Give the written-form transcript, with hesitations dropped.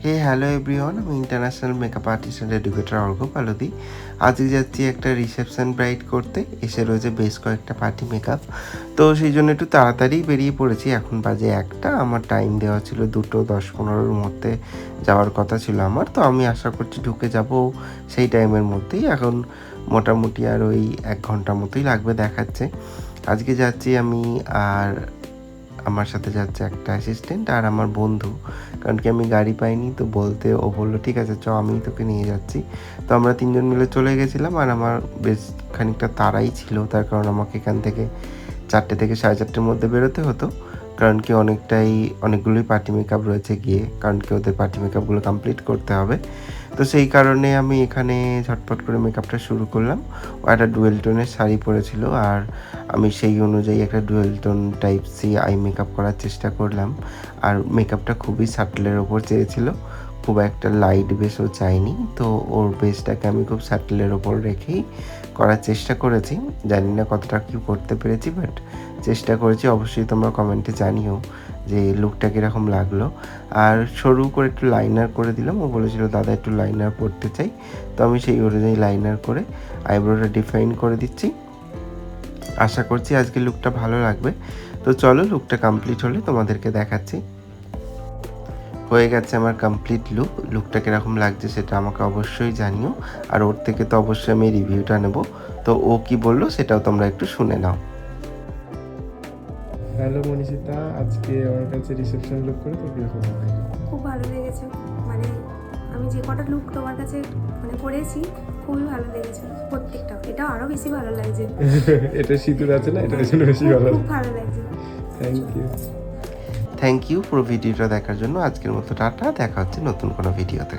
হে hello everyone, আমি international makeup artist and educator Argha পালদি। আজকে যাচ্ছি একটা রিসেপশন ব্রাইড করতে, এসে রয়েছে বেশ কয়েকটা পার্টি মেকআপ। তো সেই জন্য একটু তাড়াতাড়ি বেরিয়ে পড়েছি। এখন বাজে 1টা, আমার টাইম দেওয়া ছিল 2:10-15-র মধ্যে যাওয়ার কথা ছিল আমার। তো আমি আশা করছি ঢুকে যাব সেই টাইমের মধ্যেই। এখন মোটামুটি আর ওই 1 ঘন্টার মতোই লাগবে দেখাচ্ছে। আজকে যাচ্ছি আমি, আর আমার সাথে যাচ্ছে একটা অ্যাসিস্ট্যান্ট আর আমার বন্ধু। কারণ কি আমি গাড়ি পাইনি, তো বলতে ও বললো ঠিক আছে চ, আমিই তোকে নিয়ে যাচ্ছি। তো আমরা 3জন মিলে চলে গেছিলাম, আর আমার বেশ খানিকটা তাড়াই ছিল, তার কারণ আমাকে এখান থেকে 4টে থেকে 4:30-র মধ্যে বেরোতে হতো। কারণ কি অনেকগুলোই পার্টি মেকআপ রয়েছে গিয়ে, কারণ কি ওদের পার্টি মেকআপগুলো কমপ্লিট করতে হবে। তো সেই কারণে আমি এখানে ঝটপট করে মেকআপটা শুরু করলাম। ও একটা ডুয়েল টোনের শাড়ি পরেছিল, আর আমি সেই অনুযায়ী একটা ডুয়েল টোন টাইপ সি আই মেকআপ করার চেষ্টা করলাম। আর মেকআপটা খুবই সাটলের ওপর চেয়েছিল, খুব একটা লাইট বেসও চাইনি। তো ওর বেসটাকে আমি খুব সাটলের ওপর রেখেই করার চেষ্টা করেছি। জানি না কতটা কি করতে পেরেছি, বাট চেষ্টা করেছি। অবশ্যই তোমরা কমেন্টে জানিও যে লুকটা কীরকম লাগলো। আর সরু করে একটু লাইনার করে দিলাম। ও বলেছিল দাদা একটু লাইনার পরতে চাই, তো আমি সেই অনুযায়ী লাইনার করে আইব্রোটা ডিফাইন করে দিচ্ছি। আশা করছি আজকে লুকটা ভালো লাগবে। তো চলো, লুকটা কমপ্লিট হলে তোমাদেরকে দেখাচ্ছি। হয়ে গেছে আমার কমপ্লিট লুকটা কীরকম লাগছে সেটা আমাকে অবশ্যই জানিও। আর ওর থেকে তো অবশ্যই আমি রিভিউটা নেব। তো ও কি বললো সেটাও তোমরা একটু শুনে নাও। হ্যালো মনীষিতা, আজকে আমার কাছে রিসেপশন লুক করে তো কিরকম লাগে? খুব ভালো লেগেছে। মানে আমি যে কটা লুক তোমার কাছে করেছি খুবই ভালো লেগেছে প্রত্যেকটা। এটা আরও বেশি ভালো লাগছে। এটা সিঁদুর আছে না, এটার জন্য বেশি ভালো। খুব ভালো লাগছে। Thank you. পুরো ভিডিওটা দেখার জন্য। আজকের মতো টাটা, দেখা হচ্ছে নতুন কোনো ভিডিওতে।